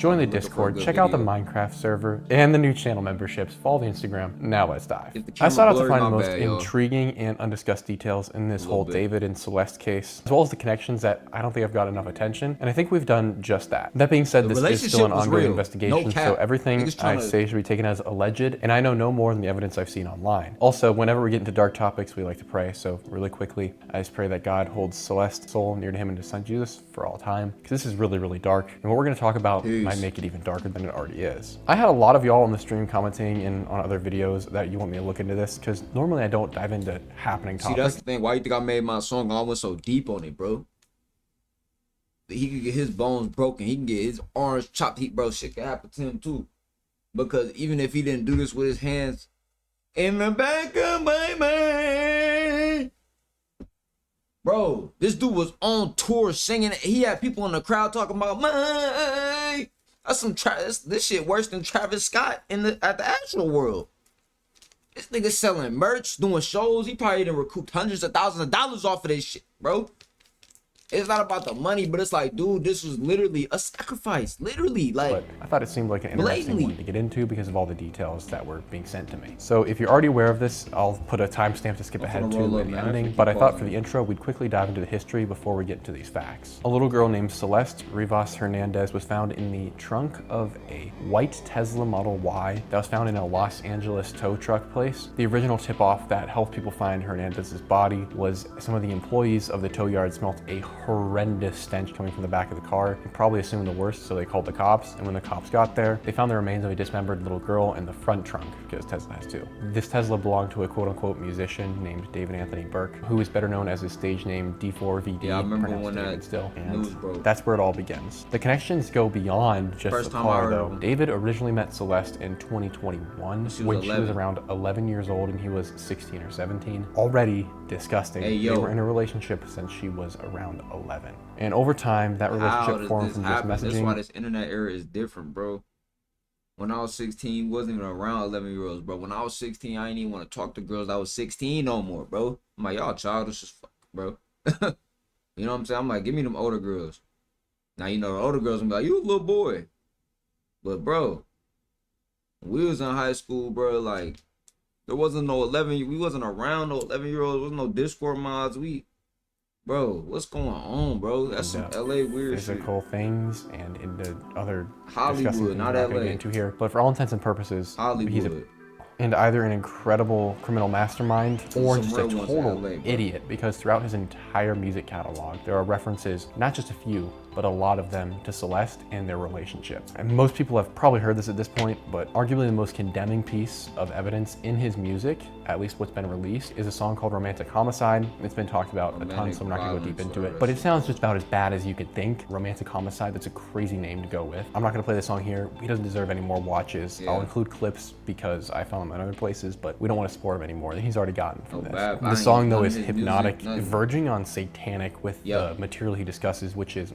Join the Discord, check out the Minecraft server, and the new channel memberships. Follow the Instagram. Now let's dive. I sought out to find the most intriguing and undiscussed details in this whole David and Celeste case, as well as the connections that I don't think have got enough attention, and I think we've done just that. That being said, this is still an ongoing investigation, so everything I say should be taken as alleged, and I know no more than the evidence I've seen online. Also, whenever we get into dark topics, we like to pray, so really quickly, I just pray that God holds Celeste's soul near to him and his son Jesus for all time, because this is really, really dark, and what we're going to talk about might make it even darker than it already is. I had a lot of y'all on the stream commenting and on other videos that you want me to look into this, because normally I don't dive into happening topics. See, that's the thing. Why you think I made my song? I went so deep on it, bro. He could get his bones broken. He can get his arms chopped. Bro, shit could happen to him too. Because even if he didn't do this with his hands, in the back of my mind. Bro, this dude was on tour singing. He had people in the crowd talking about my. That's some this shit worse than Travis Scott at the actual world. This nigga selling merch, doing shows. He probably done recouped hundreds of thousands of dollars off of this shit, bro. It's not about the money, but it's like, dude, this was literally a sacrifice. Literally, like. But I thought it seemed like an interesting one to get into because of all the details that were being sent to me. So if you're already aware of this, I'll put a timestamp to skip ahead to in the ending. But I thought for the intro, we'd quickly dive into the history before we get into these facts. A little girl named Celeste Rivas Hernandez was found in the trunk of a white Tesla Model Y that was found in a Los Angeles tow truck place. The original tip-off that helped people find Hernandez's body was some of the employees of the tow yard smelt a horrendous stench coming from the back of the car and probably assumed the worst, so they called the cops. And when the cops got there, they found the remains of a dismembered little girl in the front trunk, because Tesla has two. This Tesla belonged to a quote-unquote musician named David Anthony Burke, who is better known as his stage name D4vd. Yeah, I remember when that still. news broke. That's where it all begins. The connections go beyond just the car, though. David originally met Celeste in 2021 when she was around 11 years old and he was 16 or 17. Already disgusting. They were in a relationship since she was around 11. And over time, that relationship formed from just messaging. That's why this internet era is different, bro. When I was 16, wasn't even around 11-year-olds, bro. When I was 16, I didn't even want to talk to girls that was 16 no more, bro. I'm like, y'all childish as fuck, bro. You know what I'm saying? I'm like, give me them older girls. Now, you know, the older girls gonna be like, you a little boy. But, bro, when we was in high school, bro, like, there wasn't no 11, we wasn't around no 11-year-olds. There was no Discord mods. Bro, what's going on, bro? That's some LA weird physical shit. Things and into other Hollywood, not LA. Get into here. But for all intents and purposes, Hollywood. And either an incredible criminal mastermind or just a total idiot, because throughout his entire music catalog, there are references, not just a few, but a lot of them to Celeste and their relationship. And most people have probably heard this at this point, but arguably the most condemning piece of evidence in his music, at least what's been released, is a song called Romantic Homicide. It's been talked about a ton, so I'm not gonna go deep into it, but it sounds just about as bad as you could think. Romantic Homicide, that's a crazy name to go with. I'm not gonna play this song here. He doesn't deserve any more watches. I'll include clips because I found them in other places, but we don't want to support him anymore. He's already gotten from this. The song though is hypnotic, verging on satanic with the material he discusses, which is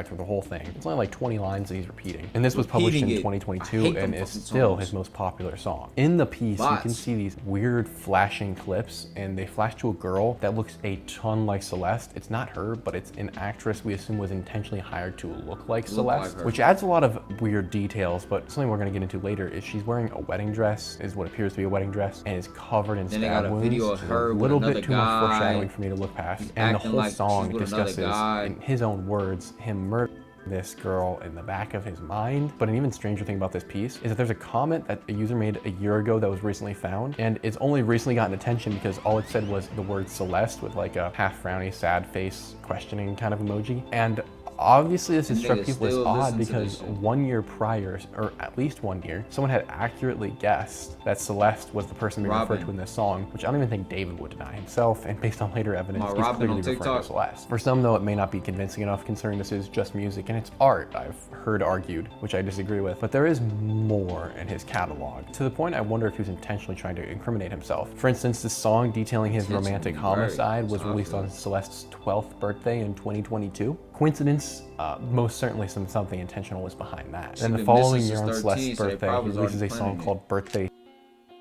for the whole thing. It's only like 20 lines that he's repeating. And this was published in 2022 and is still his most popular song. In the piece, you can see these weird flashing clips, and they flash to a girl that looks a ton like Celeste. It's not her, but it's an actress we assume was intentionally hired to look like Celeste, which adds a lot of weird details, but something we're gonna get into later is she's wearing a wedding dress, is what appears to be a wedding dress, and is covered in stab wounds. A little bit too much foreshadowing for me to look past. And the whole song discusses, in his own words, him murder this girl in the back of his mind. But an even stranger thing about this piece is that there's a comment that a user made a year ago that was recently found, and it's only recently gotten attention because all it said was the word Celeste with like a half frowny, sad face, questioning kind of emoji. And obviously this has struck people as odd because 1 year prior, or at least 1 year, someone had accurately guessed that Celeste was the person being referred to in this song, which I don't even think David would deny himself, and based on later evidence, he's clearly referring to Celeste. For some though, it may not be convincing enough considering this is just music and it's art, I've heard argued, which I disagree with, but there is more in his catalog, to the point I wonder if he was intentionally trying to incriminate himself. For instance, this song detailing his romantic homicide was released on Celeste's 12th birthday in 2022. Coincidence? Most certainly something intentional was behind that. Then the following year on Celeste's birthday, he releases a song called Birthday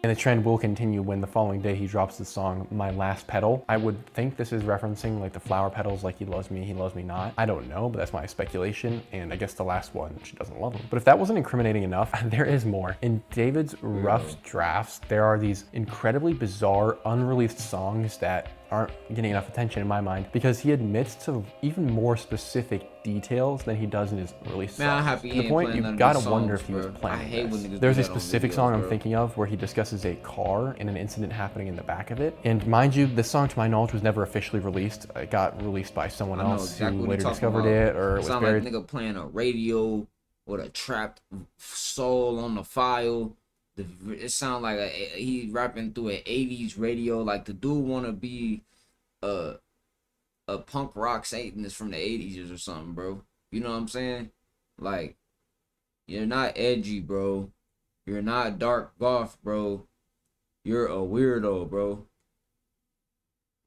And the trend will continue when the following day he drops the song, My Last Petal. I would think this is referencing like the flower petals, like he loves me not. I don't know, but that's my speculation. And I guess the last one, she doesn't love him. But if that wasn't incriminating enough, there is more. In David's rough drafts, there are these incredibly bizarre, unreleased songs that aren't getting enough attention in my mind because he admits to even more specific details than he does in his release songs. To the point you've got to wonder if he was planning this. There's a specific song I'm thinking of where he discusses a car and an incident happening in the back of it. And mind you, this song, to my knowledge, was never officially released. It got released by someone else who later discovered it, or it was buried. Like nigga playing a radio with a trapped soul on the file. It sound like he rapping through an 80s radio. Like the dude wanna be a punk rock Satanist from the 80s or something, bro. You know what I'm saying? Like, you're not edgy, bro. You're not dark goth, bro. You're a weirdo, bro.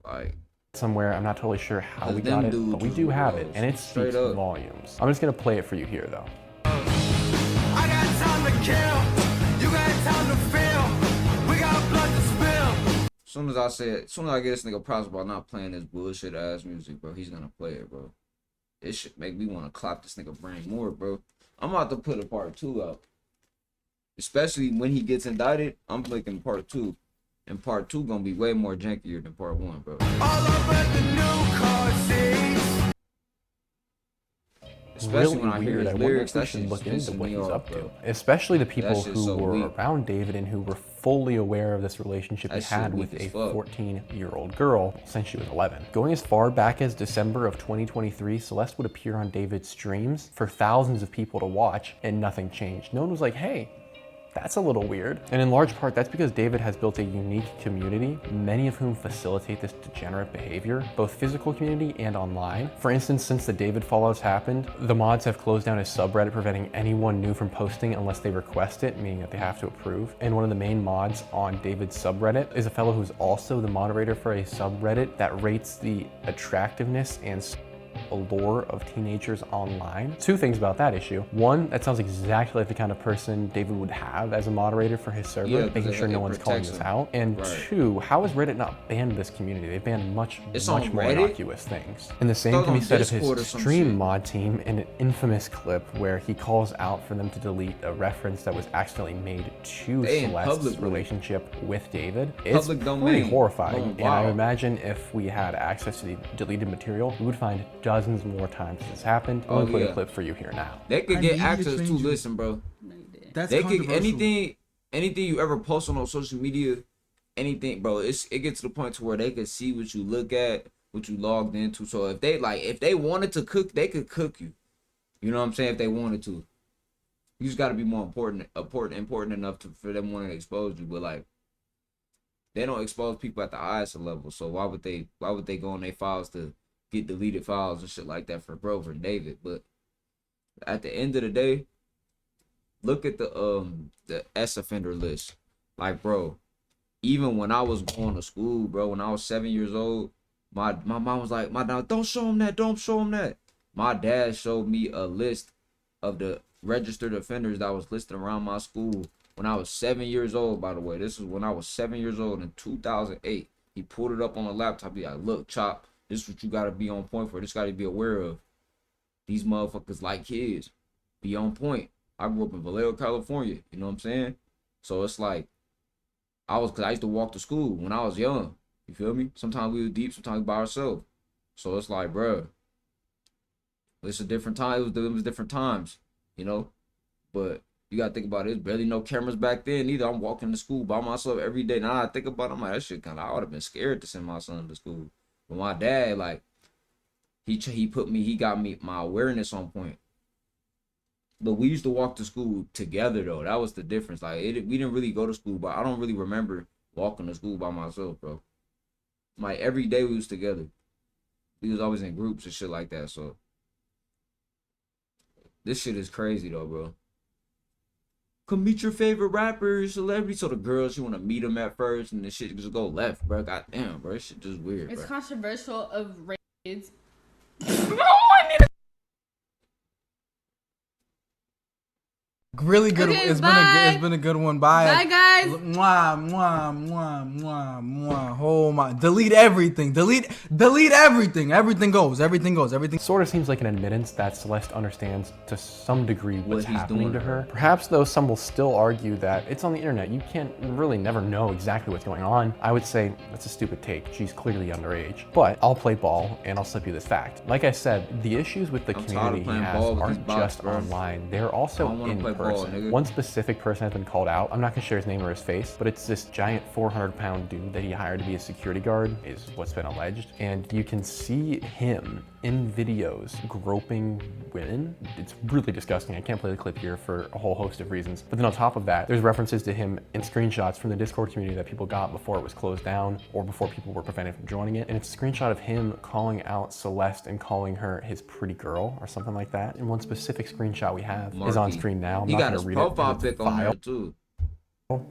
Like, somewhere, I'm not totally sure how we got it, but we do have it, and it speaks volumes. I'm just gonna play it for you here, though. I got time to kill. You got time to feel. We got blood to spill. Soon as I get this nigga props about not playing this bullshit ass music, bro, he's gonna play it, bro. It should make me want to clap this nigga brain more, bro. I'm about to put a part 2 out. Especially when he gets indicted, I'm making part 2. And part 2 gonna be way more jankier than part 1, bro. All over the new car seats. Especially really when I hear weird. his I lyrics, wonder that if we should shit look pisses into what me he's off, up to. bro. Especially the people That shit's who so were weak. around David and who were fully aware of this relationship he That shit had weak with as a fuck. 14-year-old girl since she was 11. Going as far back as December of 2023, Celeste would appear on David's streams for thousands of people to watch, and nothing changed. No one was like, hey, that's a little weird. And in large part, that's because David has built a unique community, many of whom facilitate this degenerate behavior, both physical community and online. For instance, since the David fallouts happened, the mods have closed down his subreddit, preventing anyone new from posting unless they request it, meaning that they have to approve. And one of the main mods on David's subreddit is a fellow who's also the moderator for a subreddit that rates the attractiveness and allure of teenagers online. 2 things about that issue. 1, that sounds exactly like the kind of person David would have as a moderator for his server, making sure no one's calling this out. And 2, how has Reddit not banned this community? They've banned much more innocuous things. And the same can be said of his stream mod team in an infamous clip where he calls out for them to delete a reference that was accidentally made to Celeste's relationship with David. It's pretty horrifying, and I imagine if we had access to the deleted material, we would find dozens more times this happened. I'm gonna play a clip for you here now. They could get access to listen, bro. They could anything you ever post on social media, anything, bro. It gets to the point to where they could see what you look at, what you logged into. So if they wanted to cook, they could cook you. You know what I'm saying? If they wanted to, you just got to be more important enough for them wanting to expose you. But like, they don't expose people at the highest level. So why would they go on their files to get deleted files and shit like that for David? But at the end of the day, look at the S offender list. Like, bro, even when I was going to school, bro, when I was 7 years old, my mom was like, my dad, don't show him that. My dad showed me a list of the registered offenders that was listed around my school when I was 7 years old, by the way. This was when I was 7 years old in 2008. He pulled it up on the laptop. He like, look, Chop, this is what you gotta be on point for. This gotta be aware of. These motherfuckers like kids. Be on point. I grew up in Vallejo, California. You know what I'm saying? So it's like, cause I used to walk to school when I was young. You feel me? Sometimes we were deep, sometimes by ourselves. So it's like, bruh, it's a different time. It was different times, you know? But you gotta think about it. There's barely no cameras back then either. I'm walking to school by myself every day. Now I think about it, I'm like, that shit I would have been scared to send my son to school. But my dad, like, he got me my awareness on point. But we used to walk to school together though. That was the difference. Like, we didn't really go to school, but I don't really remember walking to school by myself, bro. Like, every day we was together. We was always in groups and shit like that. So this shit is crazy though, bro. Come meet your favorite rapper, celebrity. So the girls, you want to meet them at first, and the shit just go left, bro. Goddamn, bro. This shit just weird, It's bro. controversial of kids. Really good. Okay, It's been a good one. Bye. Bye, guys. Mwah, mwah, mwah, mwah, mwah. Oh my. Delete everything. Delete everything. Everything goes. Everything. Sort of seems like an admittance that Celeste understands to some degree what's he's happening doing to to her. her. Perhaps though some will still argue that it's on the internet. You can't really never know exactly what's going on. I would say that's a stupid take. She's clearly underage. But I'll play ball and I'll slip you this fact. Like I said, the issues with the I'm tired of community he playing has ball with aren't these bots, just bro. online. They're I also don't wanna in play ball, person. nigga. One specific person has been called out. I'm not gonna share his name or his face, but it's this giant 400-pound dude that he hired to be a security guard, is what's been alleged. And you can see him in videos groping women. It's really disgusting. I can't play the clip here for a whole host of reasons. But then on top of that, there's references to him in screenshots from the Discord community that people got before it was closed down or before people were prevented from joining it. And it's a screenshot of him calling out Celeste and calling her his pretty girl or something like that. And one specific screenshot we have is on screen now. I'm He not got gonna his read profile it. pic on there too.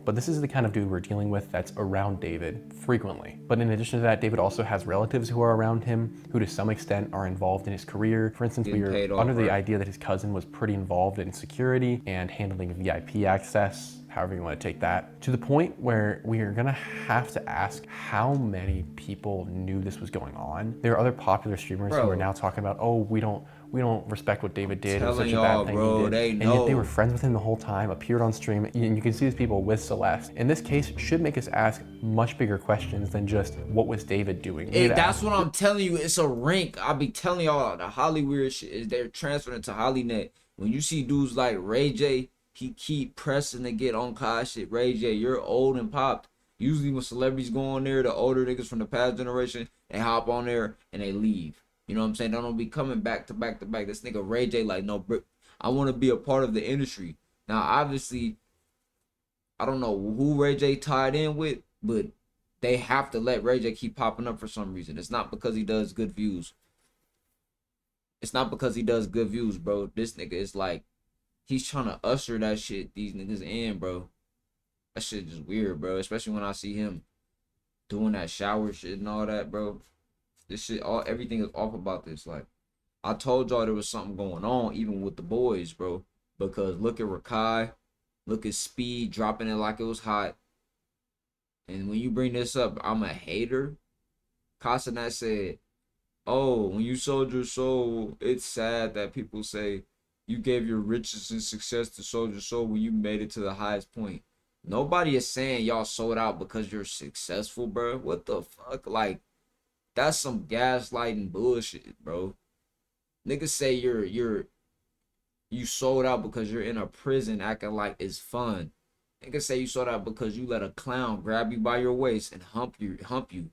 But this is the kind of dude we're dealing with that's around David frequently. But in addition to that, David also has relatives who are around him who to some extent are involved in his career. For instance, we Getting paid were off, under the right? idea that his cousin was pretty involved in security and handling VIP access, however you want to take that, to the point where we are gonna have to ask how many people knew this was going on. There are other popular streamers who Bro. are now talking about, oh, we don't respect what David did. It was such a Telling bad y'all, thing bro, he did. they And yet they know. were friends with him the whole time, appeared on stream, and you can see these people with Celeste. In this case, should make us ask much bigger questions than just what was David doing. We Hey, need to that's ask, what I'm telling you. It's a rink. I be telling y'all the Hollywood shit is they're transferring to HollyNet. When you see dudes like Ray J, he keep pressing to get on Kai shit. Ray J, you're old and popped. Usually when celebrities go on there, the older niggas from the past generation, they hop on there and they leave. You know what I'm saying? They don't be coming back to back to back. This nigga Ray J like, no, bro, I want to be a part of the industry. Now, obviously, I don't know who Ray J tied in with, but they have to let Ray J keep popping up for some reason. It's not because he does good views. It's not because he does good views, bro. This nigga is like, he's trying to usher that shit, these niggas in, bro. That shit just weird, bro. Especially when I see him doing that shower shit and all that, bro. This shit, everything is off about this. Like, I told y'all there was something going on, even with the boys, bro. Because look at Rakai, look at Speed dropping it like it was hot. And when you bring this up, I'm a hater. Casanat said, oh, when you sold your soul, it's sad that people say you gave your riches and success to Soldier Soul when you made it to the highest point. Nobody is saying y'all sold out because you're successful, bro. What the fuck? Like, that's some gaslighting bullshit, bro. Niggas say you sold out because you're in a prison acting like it's fun. Niggas say you sold out because you let a clown grab you by your waist and hump you,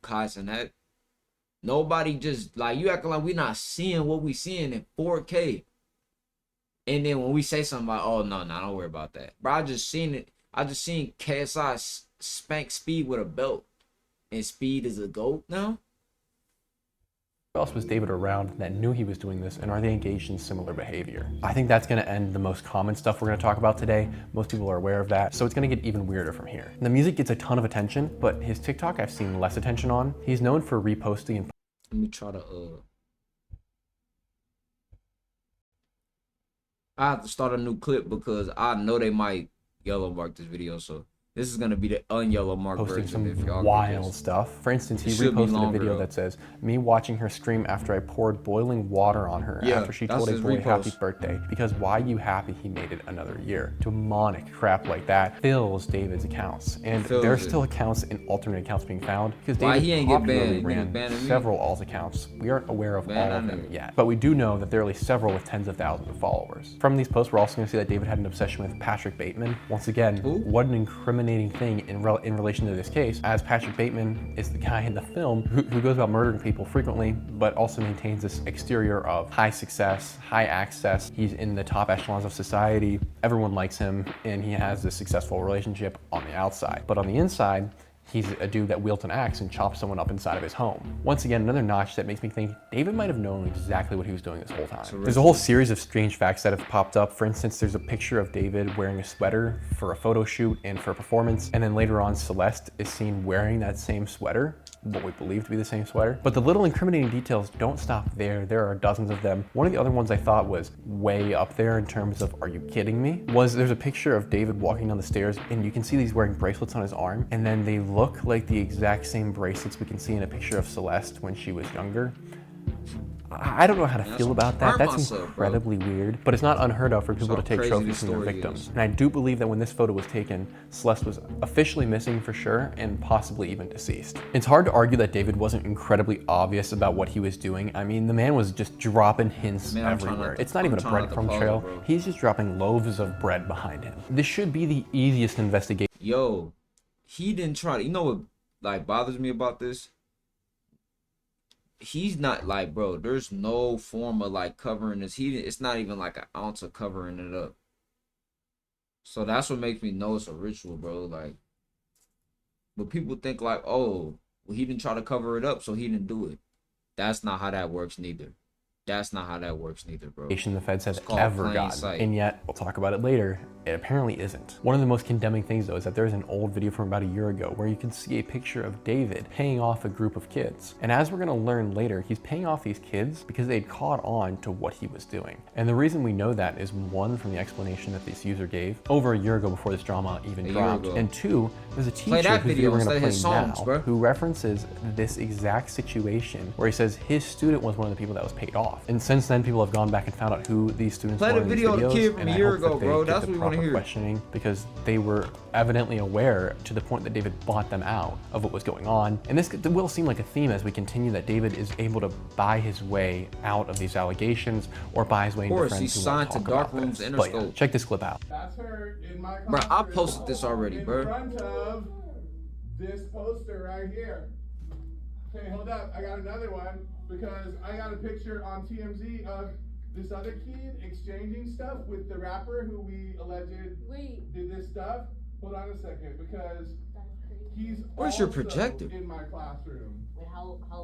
Kais, and that. Nobody just, like, you acting like we not seeing what we seeing in 4K. And then when we say something like, oh, no, don't worry about that. Bro, I just seen it. I just seen KSI spank Speed with a belt. And Speed is a GOAT now? who else was David around that knew he was doing this, and are they engaged in similar behavior? I think that's gonna end the most common stuff we're gonna talk about today. Most people are aware of that, so it's gonna get even weirder from here. The music gets a ton of attention, but his TikTok I've seen less attention on. He's known for reposting and Let me try to I have to start a new clip because I know they might yellow mark this video, so this is gonna be the unyellow mark posting version. If some y'all wild stuff. For instance, he It should be reposted a longer, video though. that says, me watching her scream after I poured boiling water on her Yeah, after she that's told a his boy repost. happy birthday, because why you happy he made it another year? Demonic crap like that fills David's accounts. And Fills there are it. still accounts and alternate accounts being found, because Why David he ain't get popularly banned? Niggas ran banning me. several alt accounts. We aren't aware of Ban all of that them nigga. yet, but we do know that there are at least several with tens of thousands of followers. From these posts, we're also going to see that David had an obsession with Patrick Bateman. Once again, Who? what an incriminating thing in relation to this case, as Patrick Bateman is the guy in the film who goes about murdering people frequently, but also maintains this exterior of high success, high access. He's in the top echelons of society. Everyone likes him, and he has this successful relationship on the outside. But on the inside, he's a dude that wields an axe and chops someone up inside of his home. Once again, another notch that makes me think David might have known exactly what he was doing this whole time. There's a whole series of strange facts that have popped up. For instance, there's a picture of David wearing a sweater for a photo shoot and for a performance, and then later on Celeste is seen wearing that same sweater, what we believe to be the same sweater. But the little incriminating details don't stop there. There are dozens of them. One of the other ones I thought was way up there in terms of, are you kidding me? Was there's a picture of David walking down the stairs and you can see he's wearing bracelets on his arm, and then they look like the exact same bracelets we can see in a picture of Celeste when she was younger. I don't know how to feel about that. That's incredibly weird, but it's not unheard of for people to take trophies from their victims. And I do believe that when this photo was taken, Celeste was officially missing for sure and possibly even deceased. It's hard to argue that David wasn't incredibly obvious about what he was doing. I mean, the man was just dropping hints everywhere. It's not even a breadcrumb trail. He's just dropping loaves of bread behind him. This should be the easiest investigation. Yo, he didn't try to, you know what like bothers me about this? He's not like, bro, there's no form of like covering this. It's not even like an ounce of covering it up. So that's what makes me know it's a ritual, bro. Like, but people think like, oh, well, he didn't try to cover it up, so he didn't do it. That's not how that works neither. That's not how that works neither, bro. The feds have ever gotten, and yet we'll talk about it later. It apparently isn't. One of the most condemning things though is that there's an old video from about a year ago where you can see a picture of David paying off a group of kids. And as we're gonna learn later, he's paying off these kids because they'd caught on to what he was doing. And the reason we know that is one, from the explanation that this user gave over a year ago before this drama even dropped. And two, there's a teacher whose video we're gonna play now who references this exact situation where he says his student was one of the people that was paid off. And since then, people have gone back and found out who these students were in these videos. Play the video of the kid from a year ago, bro. That's what we want to hear. Questioning, because they were evidently aware to the point that David bought them out of what was going on. And this will seem like a theme as we continue, that David is able to buy his way out of these allegations or buy his way into friends he's who signed want to to talk Dark about Rooms this. Interscope. But yeah, check this clip out. That's her in my bro, I posted this already, bro. In front of this poster right here. Okay, hold up. I got another one because I got a picture on TMZ of this other kid exchanging stuff with the rapper who we alleged did this stuff. Hold on a second, because he's Where's your projector? in my classroom.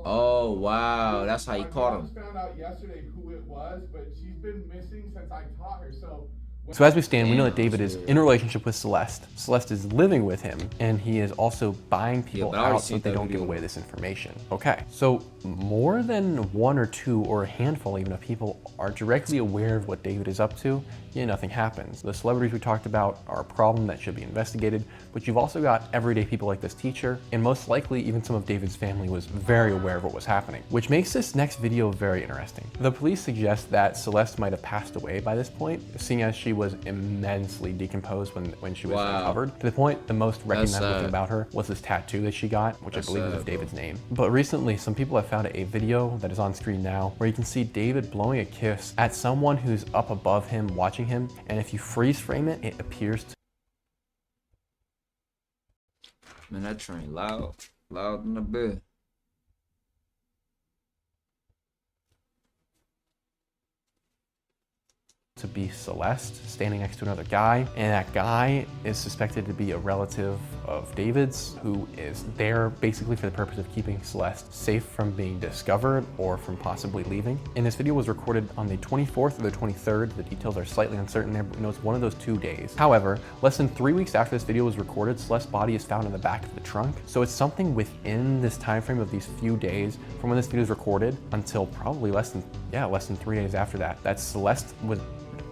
Oh wow, that's how you caught him. I found out yesterday who it was, but she's been missing since I taught her. So as we stand, we know that David is in a relationship with Celeste. Celeste is living with him, and he is also buying people out so that they don't give away this information. Okay, so more than one or two or a handful even of people are directly aware of what David is up to, yet nothing happens. The celebrities we talked about are a problem that should be investigated, but you've also got everyday people like this teacher, and most likely even some of David's family was very aware of what was happening, which makes this next video very interesting. The police suggest that Celeste might have passed away by this point, seeing as she was immensely decomposed when she was uncovered. To the point, the most recognizable thing about her was this tattoo that she got, which I believe is of David's name. But recently, some people have found a video that is on screen now where you can see David blowing a kiss at someone who's up above him watching him, and if you freeze frame it, it appears to... Man, that train loud in the bed. to be Celeste standing next to another guy, and that guy is suspected to be a relative of David's who is there basically for the purpose of keeping Celeste safe from being discovered or from possibly leaving. And this video was recorded on the 24th or the 23rd. The details are slightly uncertain there, but we know it's one of those 2 days. However, less than 3 weeks after this video was recorded, Celeste's body is found in the back of the trunk. So it's something within this time frame of these few days from when this video is recorded until probably less than 3 days after that, that Celeste was...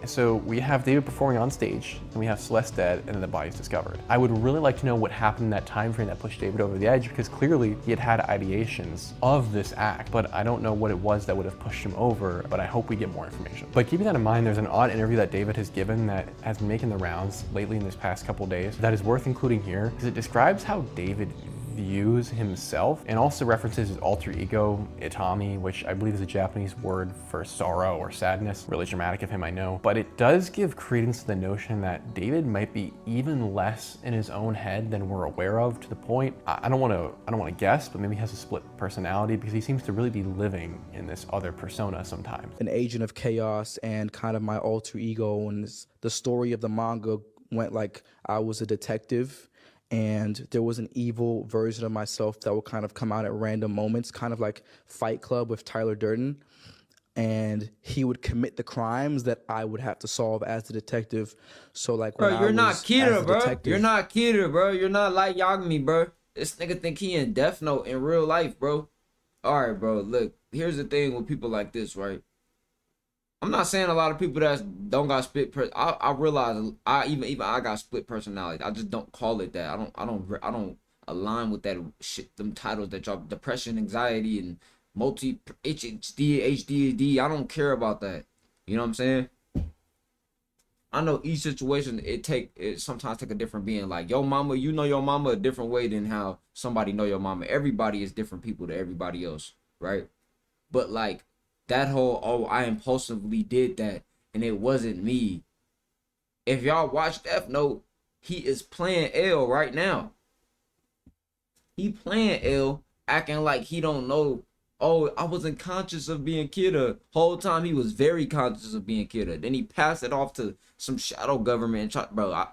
So we have David performing on stage, and we have Celeste dead, and then the body's discovered. I would really like to know what happened in that time frame that pushed David over the edge, because clearly he had ideations of this act, but I don't know what it was that would have pushed him over, but I hope we get more information. But keeping that in mind, there's an odd interview that David has given that has been making the rounds lately in this past couple days that is worth including here, because it describes how David views himself and also references his alter ego, Itami, which I believe is a Japanese word for sorrow or sadness. Really dramatic of him, I know. But it does give credence to the notion that David might be even less in his own head than we're aware of, to the point, I don't want to guess, but maybe he has a split personality because he seems to really be living in this other persona sometimes. An agent of chaos and kind of my alter ego, and the story of the manga went like I was a detective and there was an evil version of myself that would kind of come out at random moments, kind of like Fight Club with Tyler Durden. And he would commit the crimes that I would have to solve as the detective. So like, Bro, when you're I not was as Kira, the bro. detective, You're not Kira, bro. You're not like Yagami, bro. This nigga think he in Death Note in real life, bro. All right, bro. Look, here's the thing with people like this, right? I'm not saying a lot of people that don't got split. I realize even I got split personality. I just don't call it that. I don't align with that shit. Them titles that y'all depression, anxiety, and multi HDD. I don't care about that. You know what I'm saying? I know each situation it sometimes take a different being. Like your mama, you know your mama a different way than how somebody know your mama. Everybody is different people to everybody else, right? But like that whole I impulsively did that and it wasn't me. If y'all watch Death Note, he is playing L right now. He playing L, acting like he don't know. Oh, I wasn't conscious of being Kidda. Whole time he was very conscious of being Kidda. Then he passed it off to some shadow government. Bro,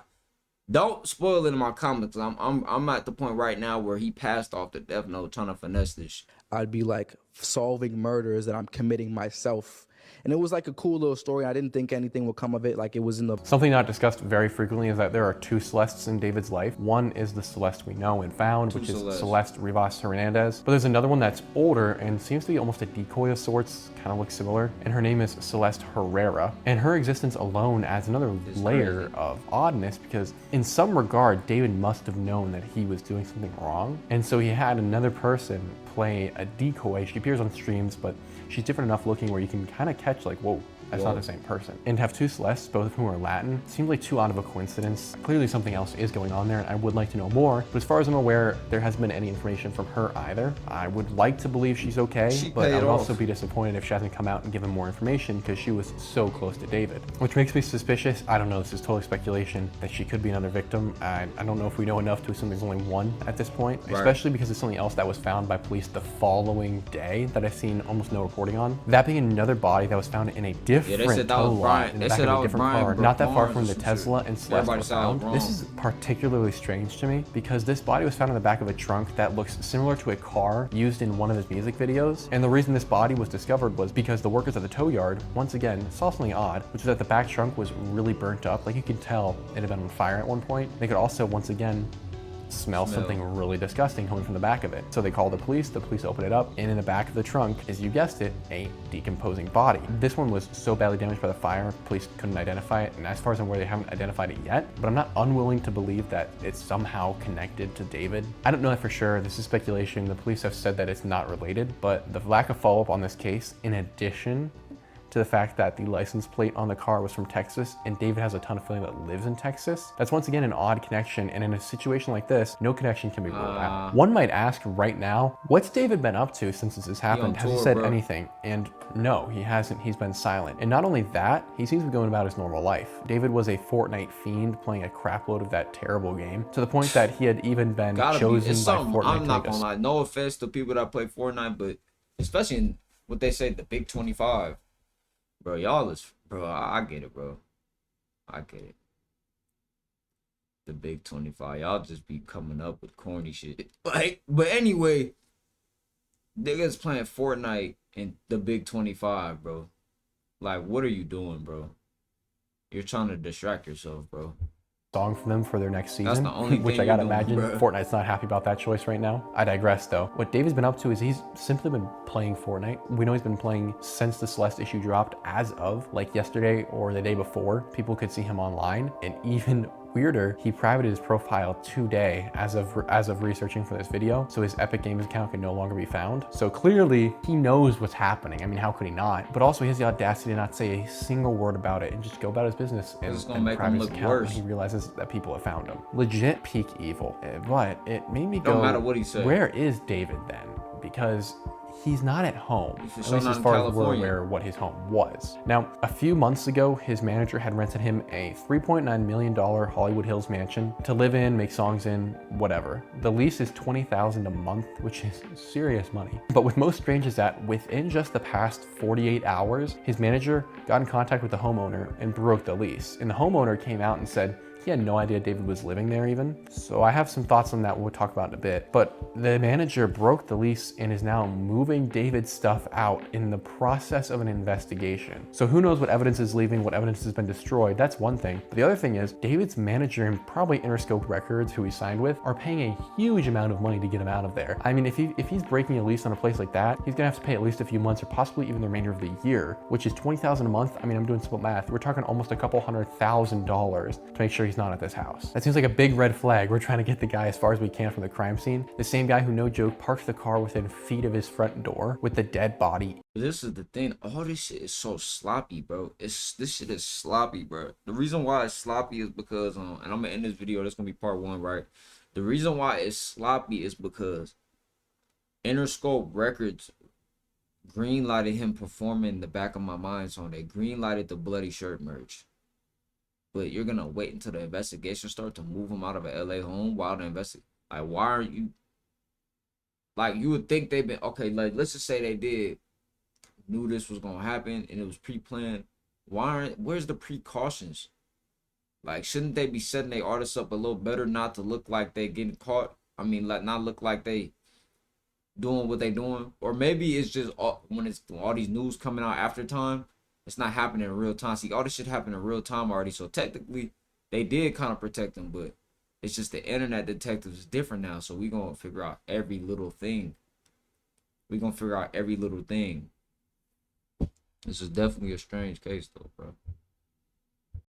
don't spoil it in my comments. I'm at the point right now where he passed off the Death Note trying to finesse this. I'd be like solving murders that I'm committing myself. And it was like a cool little story. I didn't think anything would come of it. Like it was in the... Something not discussed very frequently is that there are two Celestes in David's life. One is the Celeste we know and found, which is Celeste Rivas Hernandez. But there's another one that's older and seems to be almost a decoy of sorts, kind of looks similar. And her name is Celeste Herrera. And her existence alone adds another layer of oddness because in some regard, David must have known that he was doing something wrong. And so he had another person play a decoy. She appears on streams, but she's different enough looking where you can kind of catch like, whoa, that's not the same person. And to have two Celestes, both of whom are Latin, seems like too odd of a coincidence. Clearly something else is going on there and I would like to know more. But as far as I'm aware, there hasn't been any information from her either. I would like to believe she's okay, but I would also be disappointed if she hasn't come out and given more information because she was so close to David. Which makes me suspicious, I don't know, this is totally speculation, that she could be another victim. I don't know if we know enough to assume there's only one at this point, especially because it's something else that was found by police the following day that I've seen almost no reporting on. That being another body that was found in a different tow lot in the back of a different car, not that far from the Tesla and Celeste were found. This is particularly strange to me because this body was found in the back of a trunk that looks similar to a car used in one of his music videos. And the reason this body was discovered was because the workers at the tow yard, once again, saw something odd, which is that the back trunk was really burnt up. Like you could tell it had been on fire at one point. They could also, once again, smell something really disgusting coming from the back of it. So they called the police opened it up, and in the back of the trunk is, you guessed it, a decomposing body. This one was so badly damaged by the fire, police couldn't identify it, and as far as I'm aware, they haven't identified it yet, but I'm not unwilling to believe that it's somehow connected to David. I don't know that for sure, this is speculation. The police have said that it's not related, but the lack of follow-up on this case, in addition to the fact that the license plate on the car was from Texas and David has a ton of family that lives in Texas. That's once again an odd connection, and in a situation like this, no connection can be ruled out. One might ask right now, what's David been up to since this has happened? Has he said anything? And no, he hasn't. He's been silent. And not only that, he seems to be going about his normal life. David was a Fortnite fiend playing a crapload of that terrible game, to the point that he had even been chosen by Fortnite. I'm not gonna lie, no offense to people that play Fortnite, but especially in what they say, the Big 25. Bro, y'all is, bro, I get it, bro. I get it. The Big 25. Y'all just be coming up with corny shit. Like, but anyway, niggas playing Fortnite in the Big 25, bro. Like, what are you doing, bro? You're trying to distract yourself, bro. Song for them for their next season, That's the only which I gotta imagine Fortnite's not happy about that choice right now. I digress though. What David's been up to is he's simply been playing Fortnite. We know he's been playing since the Celeste issue dropped, as of like yesterday or the day before. People could see him online, and even weirder, he privated his profile today as of researching for this video, so his Epic Games account can no longer be found. So clearly he knows what's happening. I mean, how could he not? But also he has the audacity to not say a single word about it and just go about his business and private his account when he realizes that people have found him. Legit peak evil. But it made me go, no matter what he said, where is David then? Because he's not at home, at least as far as we're aware what his home was. Now, a few months ago, his manager had rented him a $3.9 million Hollywood Hills mansion to live in, make songs in, whatever. The lease is $20,000 a month, which is serious money. But what's most strange is that within just the past 48 hours, his manager got in contact with the homeowner and broke the lease. And the homeowner came out and said, He had no idea David was living there even. So I have some thoughts on that we'll talk about in a bit. But the manager broke the lease and is now moving David's stuff out in the process of an investigation. So who knows what evidence is leaving, what evidence has been destroyed. That's one thing. But the other thing is David's manager and probably Interscope Records, who he signed with, are paying a huge amount of money to get him out of there. I mean, if he's breaking a lease on a place like that, he's gonna have to pay at least a few months or possibly even the remainder of the year, which is $20,000 a month. I mean, I'm doing simple math. We're talking almost a couple $100,000 to make sure he's not at this house. That seems like a big red flag. We're trying to get the guy as far as we can from the crime scene. The same guy who, no joke, parked the car within feet of his front door with the dead body. This is the thing. All this shit is so sloppy, bro. This shit is sloppy, bro. The reason why it's sloppy is because and I'm gonna end this video. That's gonna be part 1, right? The reason why it's sloppy is because Interscope Records greenlighted him performing the Back of My Mind song. They greenlighted the Bloody Shirt merch. But you're gonna wait until the investigation starts to move him out of a LA home while the like, why are you, like, you would think they've been, okay, like, let's just say they knew this was gonna happen and it was pre-planned. Where's the precautions? Like, shouldn't they be setting their artists up a little better not to look like they getting caught? I mean, like, not look like they doing what they doing? Or maybe it's just when it's all these news coming out after time, it's not happening in real time. See, all this shit happened in real time already. So technically, they did kind of protect them, but it's just the internet detectives is different now. So we gonna figure out every little thing. This is definitely a strange case though, bro.